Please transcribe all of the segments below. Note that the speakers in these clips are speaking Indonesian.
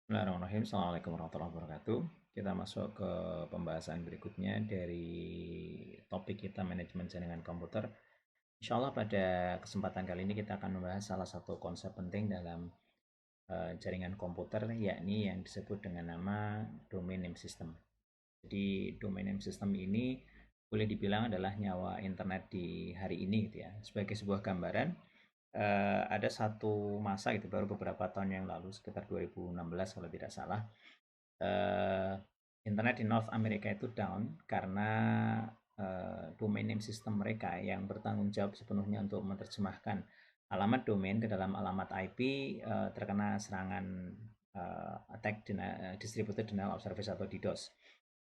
Bismillahirrahmanirrahim. Assalamualaikum warahmatullahi wabarakatuh. Kita masuk ke pembahasan berikutnya dari topik kita manajemen jaringan komputer. Insya Allah pada kesempatan kali ini kita akan membahas salah satu konsep penting dalam jaringan komputer, yakni yang disebut dengan nama domain name system. Jadi domain name system ini boleh dibilang adalah nyawa internet di hari ini gitu ya. Sebagai sebuah gambaran, ada satu masa gitu baru beberapa tahun yang lalu sekitar 2016 kalau tidak salah, eh, internet di North America itu down karena domain name system mereka yang bertanggung jawab sepenuhnya untuk menerjemahkan alamat domain ke dalam alamat IP terkena serangan attack distributed denial of service atau DDoS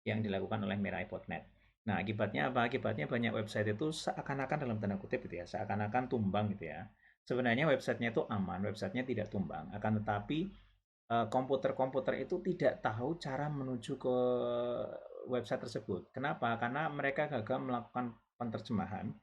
yang dilakukan oleh Mirai botnet. Nah, akibatnya apa? Akibatnya banyak website itu seakan-akan dalam tanda kutip gitu ya, seakan-akan tumbang gitu ya. Sebenarnya websitenya itu aman, websitenya tidak tumbang, akan tetapi komputer-komputer itu tidak tahu cara menuju ke website tersebut. Kenapa? Karena mereka gagal melakukan penerjemahan.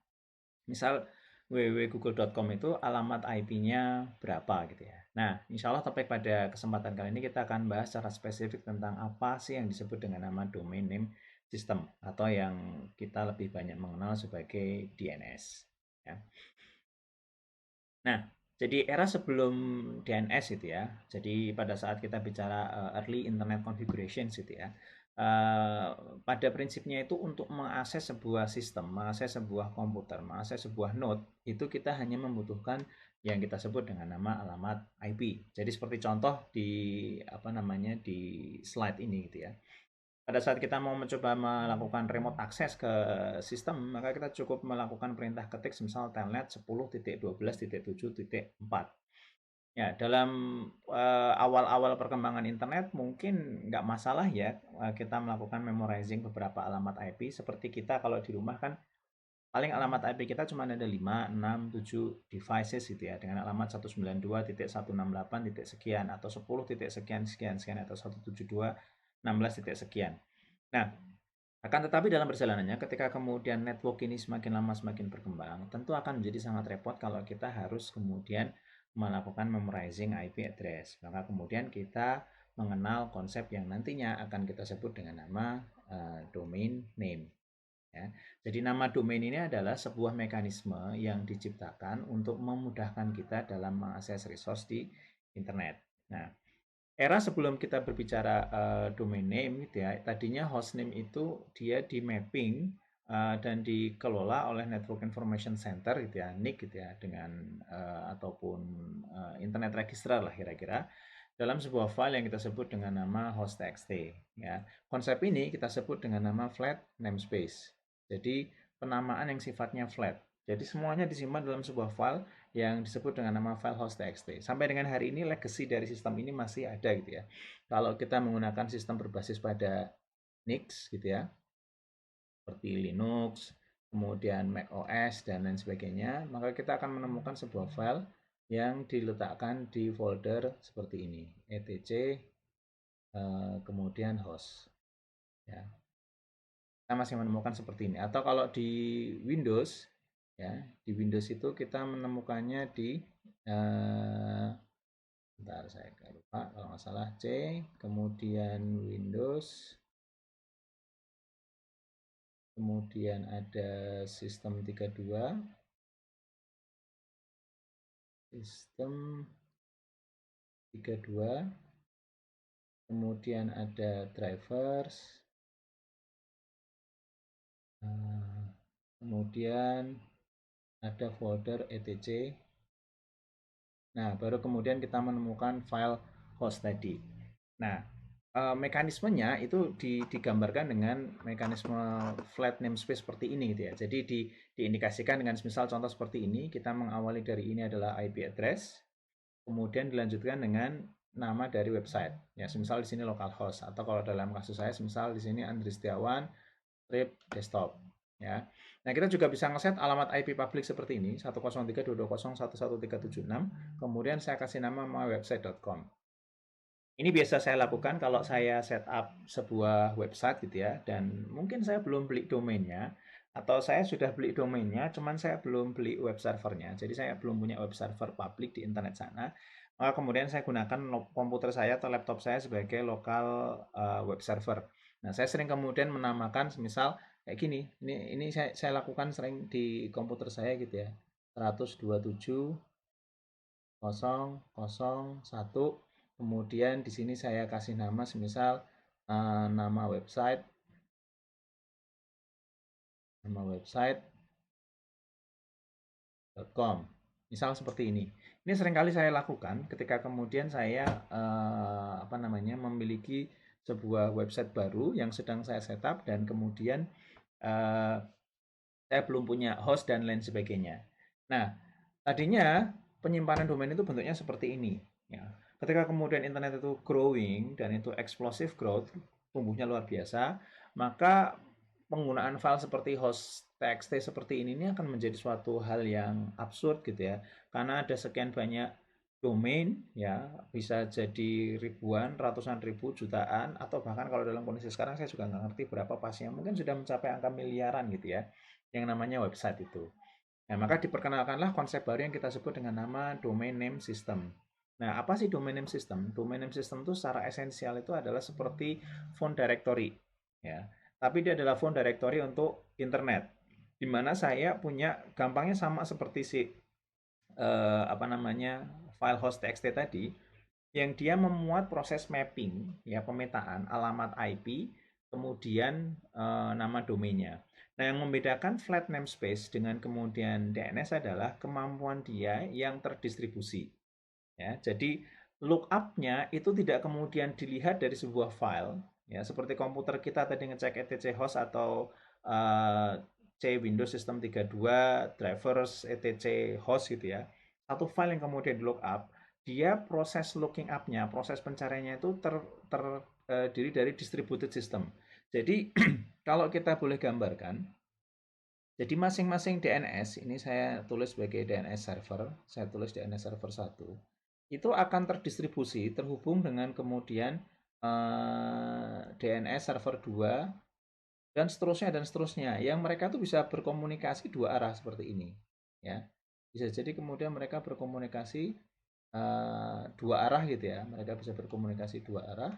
Misal www.google.com itu alamat IP-nya berapa gitu ya. Nah, insya Allah topik pada kesempatan kali ini kita akan bahas secara spesifik tentang apa sih yang disebut dengan nama domain name system atau yang kita lebih banyak mengenal sebagai DNS. Ya. Nah, jadi era sebelum DNS itu ya, jadi pada saat kita bicara early internet configuration gitu ya, pada prinsipnya itu untuk mengakses sebuah sistem, mengakses sebuah komputer, mengakses sebuah node, itu kita hanya membutuhkan yang kita sebut dengan nama alamat IP. Jadi seperti contoh di apa namanya di slide ini gitu ya. Pada saat kita mau mencoba melakukan remote access ke sistem, maka kita cukup melakukan perintah ketik misal telnet 10.12.7.4. Ya, dalam awal-awal perkembangan internet mungkin nggak masalah ya kita melakukan memorizing beberapa alamat IP seperti kita kalau di rumah kan paling alamat IP kita cuma ada 5, 6, 7 devices gitu ya dengan alamat 192.168. sekian atau 10 titik sekian sekian sekian atau 172.16 titik sekian. Nah, akan tetapi dalam perjalanannya ketika kemudian network ini semakin lama semakin berkembang, tentu akan menjadi sangat repot kalau kita harus kemudian melakukan memorizing IP address. Maka kemudian kita mengenal konsep yang nantinya akan kita sebut dengan nama domain name. Ya. Jadi nama domain ini adalah sebuah mekanisme yang diciptakan untuk memudahkan kita dalam mengakses resource di internet. Nah, era sebelum kita berbicara domain name gitu ya, tadinya hostname itu dia di mapping dan dikelola oleh Network Information Center gitu ya, NIC gitu ya, dengan ataupun Internet Registrar lah kira-kira dalam sebuah file yang kita sebut dengan nama host.txt ya. Konsep ini kita sebut dengan nama flat namespace. Jadi penamaan yang sifatnya flat. Jadi semuanya disimpan dalam sebuah file yang disebut dengan nama file host.txt. Sampai dengan hari ini legacy dari sistem ini masih ada gitu ya. Kalau kita menggunakan sistem berbasis pada Unix gitu ya, seperti Linux, kemudian Mac OS dan lain sebagainya, maka kita akan menemukan sebuah file yang diletakkan di folder seperti ini, etc kemudian host ya. Kita masih menemukan seperti ini. Atau kalau di Windows ya, di Windows itu kita menemukannya di bentar saya lupa kalau nggak salah C, kemudian Windows, kemudian ada sistem 32, sistem 32, kemudian ada drivers, kemudian ada folder etc. Nah, baru kemudian kita menemukan file host tadi. Nah, mekanismenya itu digambarkan dengan mekanisme flat namespace seperti ini gitu ya. Jadi diindikasikan dengan misal contoh seperti ini, kita mengawali dari ini adalah IP address, kemudian dilanjutkan dengan nama dari website. Ya, misal di sini localhost atau kalau dalam kasus saya misal di sini Andri Setiawan trip desktop ya. Nah, kita juga bisa ngeset alamat IP public seperti ini 103.221.11376. Kemudian saya kasih nama mywebsite.com. Ini biasa saya lakukan kalau saya setup sebuah website gitu ya, dan mungkin saya belum beli domainnya, atau saya sudah beli domainnya, cuman saya belum beli web servernya. Jadi saya belum punya web server publik di internet sana. maka kemudian saya gunakan komputer saya atau laptop saya sebagai lokal web server. Nah, saya sering kemudian menamakan misal kayak gini. Ini saya lakukan sering di komputer saya gitu ya. 127.0.0.1. Kemudian di sini saya kasih nama semisal nama website .com. Misal seperti ini. Ini seringkali saya lakukan ketika kemudian saya memiliki sebuah website baru yang sedang saya setup dan kemudian eh, saya belum punya host dan lain sebagainya. Nah, tadinya penyimpanan domain itu bentuknya seperti ini. Ya. Ketika kemudian internet itu growing dan itu explosive growth, tumbuhnya luar biasa, maka penggunaan file seperti host.txt seperti ini akan menjadi suatu hal yang absurd gitu ya. Karena ada sekian banyak domain ya, bisa jadi ribuan, ratusan ribu, jutaan, atau bahkan kalau dalam kondisi sekarang saya juga nggak ngerti berapa pasnya, mungkin sudah mencapai angka miliaran gitu ya, yang namanya website itu. Nah, maka diperkenalkanlah konsep baru yang kita sebut dengan nama domain name system. Nah, apa sih domain name system? Domain name system itu secara esensial itu adalah seperti phone directory, ya. Tapi dia adalah phone directory untuk internet, di mana saya punya gampangnya sama seperti si file host txt tadi, yang dia memuat proses mapping ya pemetaan alamat IP kemudian nama domainnya. Nah, yang membedakan flat namespace dengan kemudian DNS adalah kemampuan dia yang terdistribusi. Ya, jadi lookup-nya itu tidak kemudian dilihat dari sebuah file, ya seperti komputer kita tadi ngecek etc host atau uh, C Windows System 32 drivers etc host gitu ya. Satu file yang kemudian di lookup, dia proses looking up-nya, proses pencariannya itu terdiri dari distributed system. Jadi kalau kita boleh gambarkan, jadi masing-masing DNS, ini saya tulis sebagai DNS server, saya tulis DNS server 1, itu akan terdistribusi, terhubung dengan kemudian DNS server 2, dan seterusnya, yang mereka tuh bisa berkomunikasi dua arah seperti ini. Ya, bisa jadi kemudian mereka berkomunikasi dua arah gitu ya, mereka bisa berkomunikasi dua arah.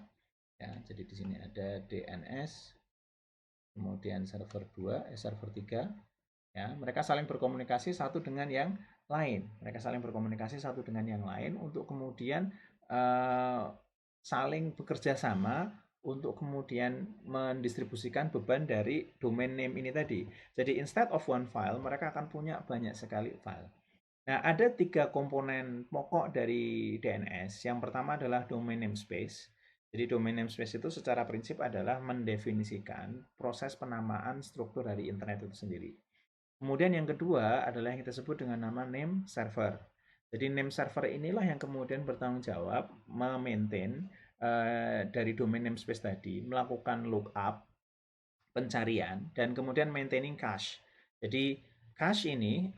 Ya, jadi di sini ada DNS, kemudian server 2, server 3. Ya, mereka saling berkomunikasi satu dengan yang lain. Mereka saling berkomunikasi satu dengan yang lain untuk kemudian saling bekerja sama untuk kemudian mendistribusikan beban dari domain name ini tadi. Jadi instead of one file, mereka akan punya banyak sekali file. Nah, ada tiga komponen pokok dari DNS. Yang pertama adalah domain namespace. Jadi domain namespace itu secara prinsip adalah mendefinisikan proses penamaan struktur dari internet itu sendiri. Kemudian yang kedua adalah yang kita sebut dengan nama name server. Jadi name server inilah yang kemudian bertanggung jawab memaintain dari domain namespace tadi, melakukan lookup, pencarian, dan kemudian maintaining cache. Jadi cache ini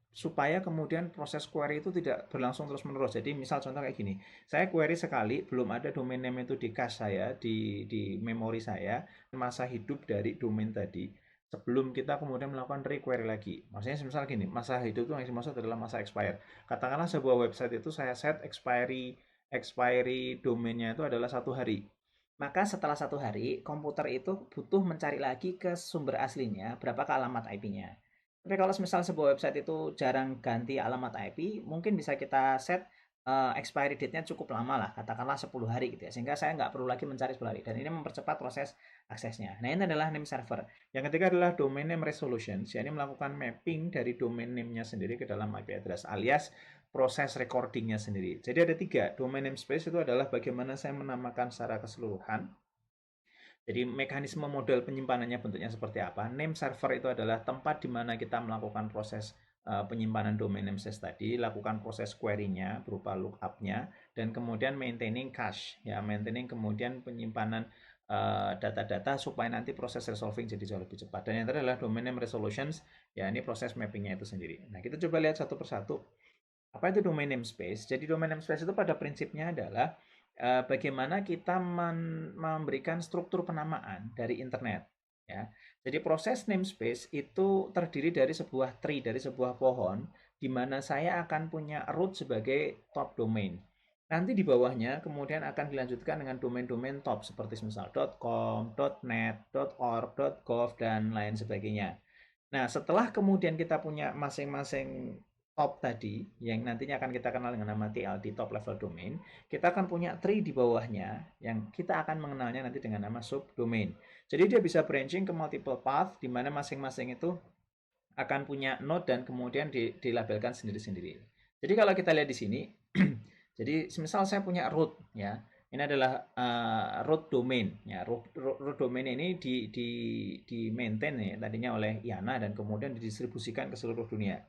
supaya kemudian proses query itu tidak berlangsung terus-menerus. Jadi misal contoh kayak gini, saya query sekali, belum ada domain name itu di cache saya, di memori saya, masa hidup dari domain tadi, sebelum kita kemudian melakukan requery lagi. Maksudnya misal gini, masa hidup itu yang dimaksud adalah masa expire. Katakanlah sebuah website itu saya set expiry domainnya itu adalah 1 hari. Maka setelah 1 hari, komputer itu butuh mencari lagi ke sumber aslinya, berapa ke alamat IP-nya. Tapi kalau misal sebuah website itu jarang ganti alamat IP, mungkin bisa kita set expiry date-nya cukup lama lah, katakanlah 10 hari gitu ya, sehingga saya nggak perlu lagi mencari 10 hari, dan ini mempercepat proses aksesnya. Nah, ini adalah name server. Yang ketiga adalah domain name resolution, yakni melakukan mapping dari domain name-nya sendiri ke dalam IP address, alias proses recordingnya sendiri. Jadi ada tiga, domain namespace itu adalah bagaimana saya menamakan secara keseluruhan. Jadi mekanisme model penyimpanannya bentuknya seperti apa. Name server itu adalah tempat di mana kita melakukan proses penyimpanan domain namespace tadi, lakukan proses query-nya berupa lookup-nya, dan kemudian maintaining cache, ya maintaining kemudian penyimpanan data-data supaya nanti proses resolving jadi jauh lebih cepat. Dan yang terakhir adalah domain name resolutions, ya ini proses mappingnya itu sendiri. Nah, kita coba lihat satu persatu. Apa itu domain namespace? Jadi domain namespace itu pada prinsipnya adalah bagaimana kita memberikan struktur penamaan dari internet. Ya. Jadi proses namespace itu terdiri dari sebuah tree, dari sebuah pohon, di mana saya akan punya root sebagai top domain. Nanti di bawahnya kemudian akan dilanjutkan dengan domain-domain top seperti misal .com, .net, .org, .gov, dan lain sebagainya. Nah, setelah kemudian kita punya masing-masing top tadi, yang nantinya akan kita kenal dengan nama TLD, top level domain, kita akan punya tree di bawahnya, yang kita akan mengenalnya nanti dengan nama subdomain. Jadi dia bisa branching ke multiple path, di mana masing-masing itu akan punya node dan kemudian dilabelkan sendiri-sendiri. Jadi kalau kita lihat di sini, jadi misal saya punya root ya, ini adalah root domain ya. Root domain ini di maintain ya tadinya oleh IANA dan kemudian didistribusikan ke seluruh dunia.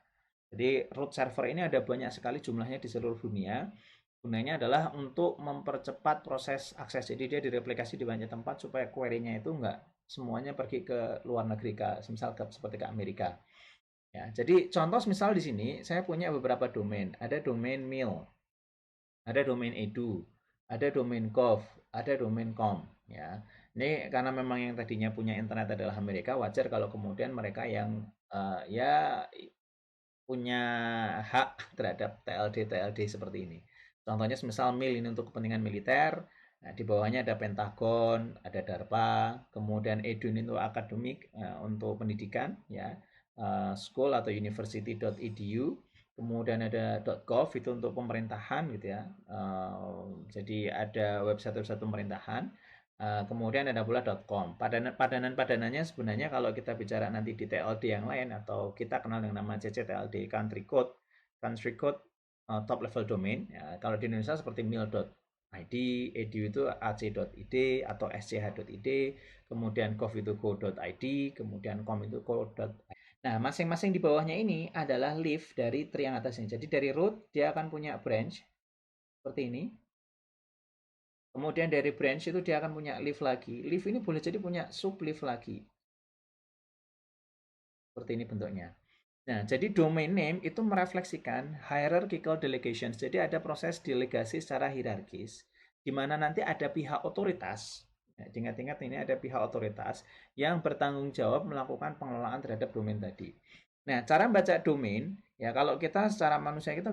Jadi root server ini ada banyak sekali jumlahnya di seluruh dunia. Gunanya adalah untuk mempercepat proses akses. Jadi dia direplikasi di banyak tempat supaya query-nya itu enggak semuanya pergi ke luar negeri, misal seperti ke Amerika. Ya, jadi contoh misal di sini saya punya beberapa domain. Ada domain mail, ada domain edu, ada domain gov, ada domain com. Ya, ini karena memang yang tadinya punya internet adalah Amerika, wajar kalau kemudian mereka yang ya punya hak terhadap TLD seperti ini. Contohnya misal mail ini untuk kepentingan militer. Nah, di bawahnya ada Pentagon, ada DARPA, kemudian edu ini untuk akademik, untuk pendidikan, ya, school atau university.edu, kemudian ada .gov itu untuk pemerintahan gitu ya. Jadi ada website-website pemerintahan. Kemudian ada pula .com. Padanannya sebenarnya kalau kita bicara nanti di TLD yang lain atau kita kenal dengan nama CCTLD country code top level domain. Ya, kalau di Indonesia seperti mil.id, edu itu ac.id atau sch.id, kemudian gov itu go.id, kemudian com itu co.id. Nah, masing-masing di bawahnya ini adalah leaf dari tree yang atas ini. Jadi dari root dia akan punya branch seperti ini. Kemudian dari branch itu dia akan punya leaf lagi. Leaf ini boleh jadi punya sub leaf lagi. Seperti ini bentuknya. Nah, jadi domain name itu merefleksikan hierarchical delegations. Jadi ada proses delegasi secara hierarkis, di mana nanti ada pihak otoritas. Ya, ingat-ingat ini ada pihak otoritas yang bertanggung jawab melakukan pengelolaan terhadap domain tadi. Nah, cara baca domain, ya kalau kita secara manusia kita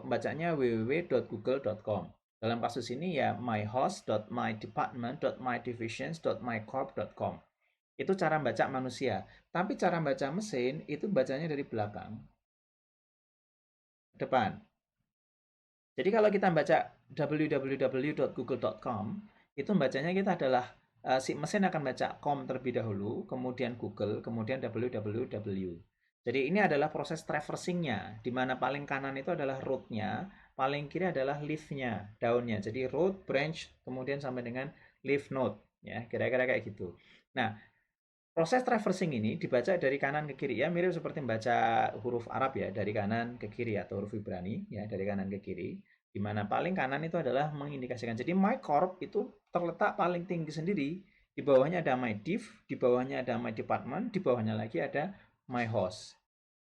bacanya www.google.com. Dalam kasus ini ya myhost.mydepartment.mydivisions.mycorp.com. Itu cara baca manusia. Tapi cara baca mesin itu bacanya dari belakang ke depan. Jadi kalau kita baca www.google.com, itu bacanya kita adalah si mesin akan baca com terlebih dahulu, kemudian Google, kemudian www. Jadi ini adalah proses traversingnya, di mana paling kanan itu adalah root-nya, paling kiri adalah leaf-nya, daunnya. Jadi root, branch, kemudian sampai dengan leaf node, ya kira-kira kayak gitu. Nah, proses traversing ini dibaca dari kanan ke kiri, ya mirip seperti membaca huruf Arab ya, dari kanan ke kiri atau huruf Ibrani ya, dari kanan ke kiri, di mana paling kanan itu adalah mengindikasikan. Jadi my corp itu terletak paling tinggi sendiri, di bawahnya ada my div, di bawahnya ada my department, di bawahnya lagi ada my host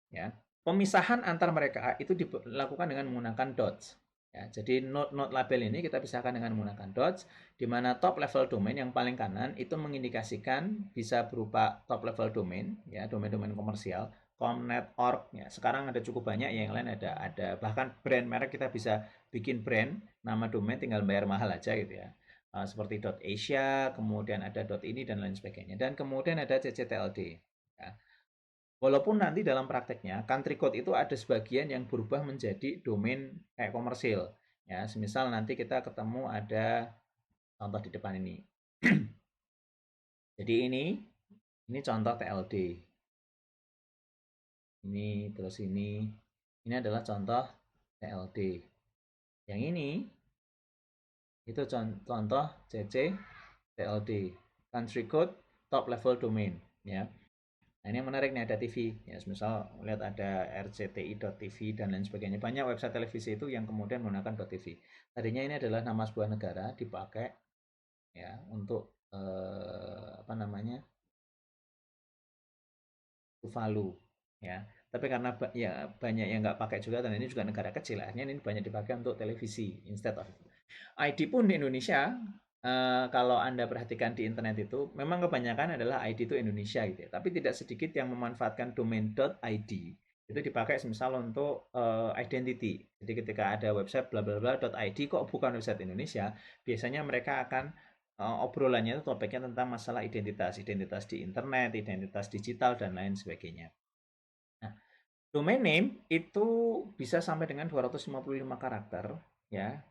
ya. Pemisahan antar mereka itu dilakukan dengan menggunakan dots. Ya, jadi node label ini kita pisahkan dengan menggunakan dots, di mana top level domain yang paling kanan itu mengindikasikan bisa berupa top level domain, ya domain-domain komersial, com.net, org. Ya, sekarang ada cukup banyak, yang lain ada bahkan brand merek kita bisa bikin brand nama domain tinggal bayar mahal aja gitu ya. Seperti .asia, kemudian ada .ini dan lain sebagainya. Dan kemudian ada ccTLD. Ya. Walaupun nanti dalam prakteknya country code itu ada sebagian yang berubah menjadi domain kayak komersil. Ya, semisal nanti kita ketemu ada contoh di depan ini. Jadi ini contoh TLD. Ini terus ini adalah contoh TLD. Yang ini itu contoh CC TLD. Country code top level domain ya. Nah, ini yang menarik nih, ada TV. Ya, misal lihat ada rcti.tv dan lain sebagainya. Banyak website televisi itu yang kemudian menggunakan .tv. Tadinya ini adalah nama sebuah negara dipakai ya untuk apa namanya? Tuvalu ya. Tapi karena ya banyak yang nggak pakai juga, dan ini juga negara kecil, akhirnya ini banyak dipakai untuk televisi instead of ID pun di Indonesia. Kalau Anda perhatikan di internet itu memang kebanyakan adalah ID itu Indonesia gitu ya. Tapi tidak sedikit yang memanfaatkan domain .id Itu dipakai semisal untuk identity. Jadi ketika ada website bla bla bla.id kok bukan website Indonesia, biasanya mereka akan obrolannya itu topiknya tentang masalah identitas, identitas di internet, identitas digital dan lain sebagainya. Nah, domain name itu bisa sampai dengan 255 karakter ya.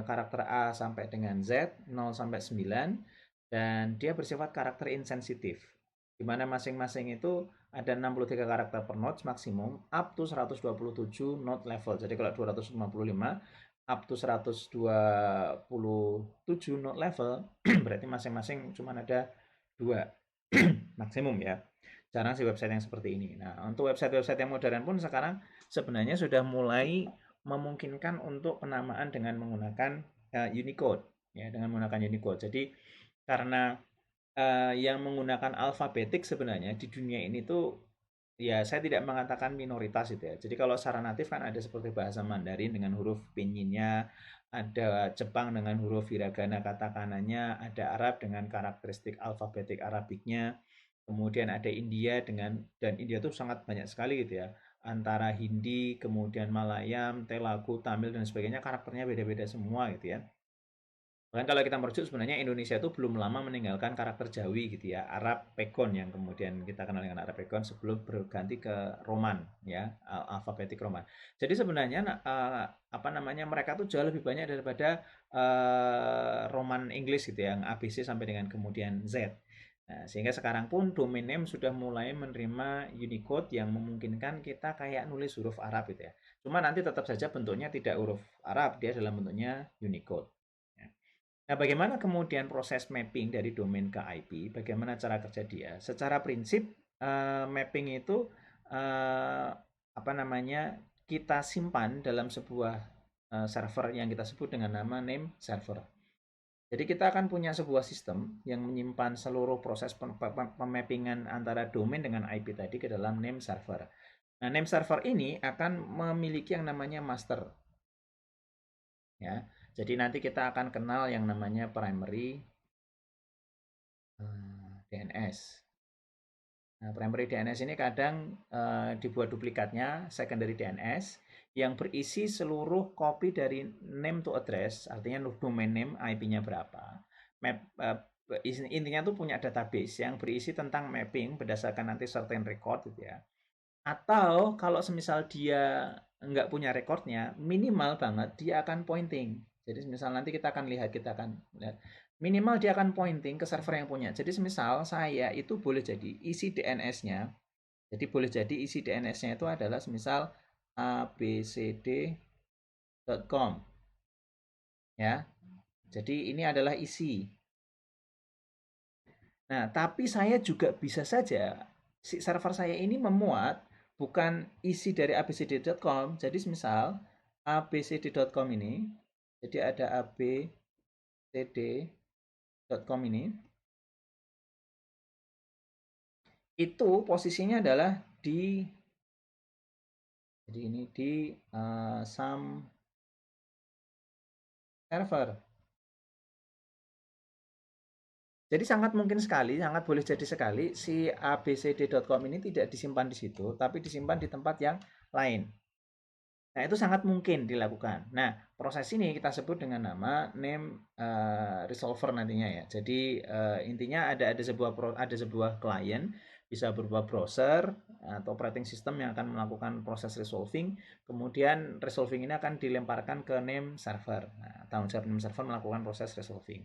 Karakter A sampai dengan Z, 0 sampai 9 dan dia bersifat karakter insensitif. Di mana masing-masing itu ada 63 karakter per nodes maksimum up to 127 node level. Jadi kalau 255 up to 127 node level berarti masing-masing cuma ada 2 maksimum ya. Jarang sih website yang seperti ini. Nah, untuk website-website yang modern pun sekarang sebenarnya sudah mulai memungkinkan untuk penamaan dengan menggunakan Unicode ya, dengan menggunakan Unicode. Jadi karena yang menggunakan alfabetik sebenarnya di dunia ini tuh ya saya tidak mengatakan minoritas itu ya. Jadi kalau secara natif kan ada seperti bahasa Mandarin dengan huruf pinyin-nya, ada Jepang dengan huruf hiragana katakananya, ada Arab dengan karakteristik alfabetik Arabiknya, kemudian ada India dengan dan India tuh sangat banyak sekali gitu ya. Antara Hindi, kemudian Malayam, Telugu, Tamil dan sebagainya karakternya beda-beda semua gitu ya. Bahkan kalau kita merujuk sebenarnya Indonesia itu belum lama meninggalkan karakter Jawi gitu ya, Arab Pegon yang kemudian kita kenal dengan Arab Pegon sebelum berganti ke Roman ya, alfabetik Roman. Jadi sebenarnya apa namanya mereka tuh jauh lebih banyak daripada Roman English gitu ya, yang ABC sampai dengan kemudian Z. Nah, sehingga sekarang pun domain name sudah mulai menerima Unicode yang memungkinkan kita kayak nulis huruf Arab gitu ya. Cuma nanti tetap saja bentuknya tidak huruf Arab, dia dalam bentuknya Unicode. Ya. Nah, bagaimana kemudian proses mapping dari domain ke IP? Bagaimana cara kerja dia? Secara prinsip, mapping itu apa namanya kita simpan dalam sebuah server yang kita sebut dengan nama name server. Jadi kita akan punya sebuah sistem yang menyimpan seluruh proses pemappingan antara domain dengan IP tadi ke dalam name server. Nah, name server ini akan memiliki yang namanya master. Ya, jadi nanti kita akan kenal yang namanya primary DNS. Nah, primary DNS ini kadang dibuat duplikatnya secondary DNS yang berisi seluruh copy dari name to address, artinya domain name IP-nya berapa. Map, intinya tuh punya database yang berisi tentang mapping berdasarkan nanti certain record gitu ya. Atau kalau semisal dia nggak punya recordnya, minimal banget dia akan pointing. Jadi misal nanti kita akan lihat minimal dia akan pointing ke server yang punya. Jadi semisal saya itu boleh jadi isi DNS-nya. Jadi boleh jadi isi DNS-nya itu adalah semisal abcd.com ya. Jadi ini adalah isi. Nah, tapi saya juga bisa saja si server saya ini memuat bukan isi dari abcd.com. Jadi misal abcd.com ini, jadi ada abcd.com ini, itu posisinya adalah di, jadi ini di some server. Jadi sangat mungkin sekali, sangat boleh jadi sekali si abcd.com ini tidak disimpan di situ, tapi disimpan di tempat yang lain. Nah, itu sangat mungkin dilakukan. Nah, proses ini kita sebut dengan nama name resolver nantinya ya. Jadi intinya ada sebuah klien bisa berupa browser atau operating system yang akan melakukan proses resolving. Kemudian resolving ini akan dilemparkan ke name server. Nah, tanggung jawab name server melakukan proses resolving.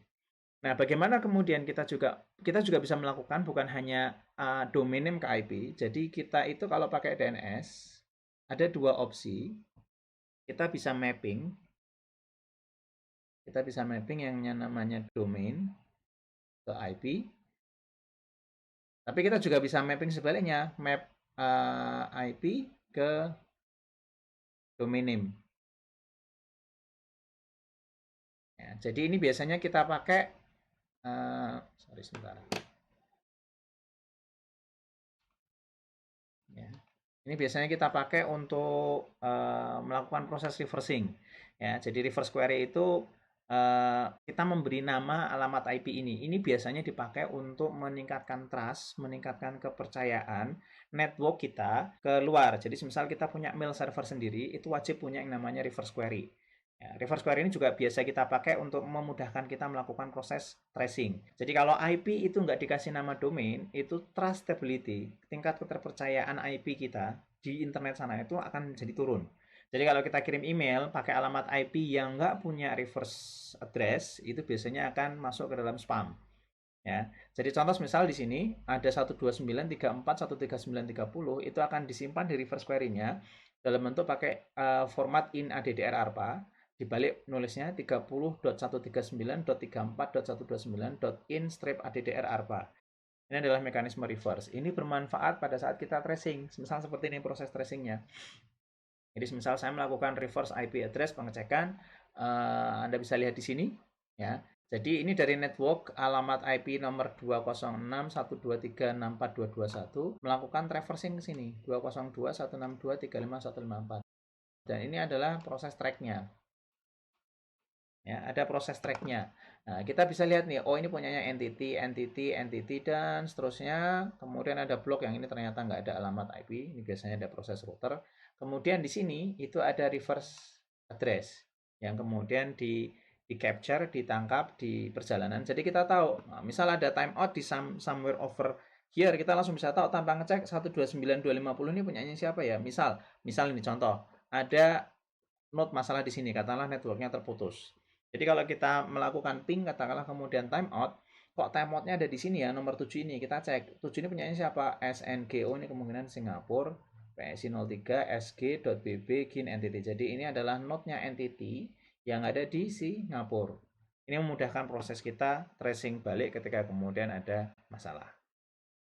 Nah, bagaimana kemudian kita juga bisa melakukan bukan hanya domain name ke IP. Jadi kita itu kalau pakai DNS ada dua opsi. Kita bisa mapping yang namanya domain ke IP. Tapi kita juga bisa mapping sebaliknya, map IP ke domain name. Ya, jadi ini biasanya kita pakai sorry sebentar. Ya. Ini biasanya kita pakai untuk melakukan proses reversing. Ya, jadi reverse query itu kita memberi nama alamat IP ini. Ini biasanya dipakai untuk meningkatkan trust, meningkatkan kepercayaan network kita ke luar. Jadi misal kita punya mail server sendiri, itu wajib punya yang namanya reverse query. Ya, reverse query ini juga biasa kita pakai untuk memudahkan kita melakukan proses tracing. Jadi kalau IP itu nggak dikasih nama domain, itu trustability, tingkat keterpercayaan IP kita di internet sana itu akan jadi turun. Jadi kalau kita kirim email pakai alamat IP yang nggak punya reverse address, itu biasanya akan masuk ke dalam spam. Ya, jadi contoh misal di sini ada 129.34.139.30 itu akan disimpan di reverse query-nya dalam bentuk pakai format in addr arpa, dibalik nulisnya 30.139.34.129.in strip addr arpa. Ini adalah mekanisme reverse. Ini bermanfaat pada saat kita tracing, misal seperti ini proses tracingnya. Jadi misal saya melakukan reverse IP address pengecekan, Anda bisa lihat di sini ya. Jadi ini dari network alamat IP nomor 206.123.64.221 melakukan traversing ke sini 202.162.35154. Dan ini adalah proses tracknya. Ya, ada proses tracknya. Nah, kita bisa lihat nih, oh ini punyanya entity, entity, entity, dan seterusnya. Kemudian ada blok yang ini ternyata nggak ada alamat IP. Ini biasanya ada proses router. Kemudian di sini itu ada reverse address yang kemudian di capture, ditangkap di perjalanan. Jadi kita tahu, nah, misal ada timeout di somewhere over here, kita langsung bisa tahu tanpa ngecek 129.250 ini punyanya siapa ya. Misal ini contoh, ada node masalah di sini, katakanlah networknya terputus. Jadi kalau kita melakukan ping, katakanlah kemudian timeout, kok timeoutnya ada di sini ya, nomor 7 ini, kita cek. 7 ini punyanya siapa? SNGO, ini kemungkinan Singapura, PSI03, SG.BB, GIN entity. Jadi ini adalah node-nya entity yang ada di Singapura. Ini memudahkan proses kita tracing balik ketika kemudian ada masalah.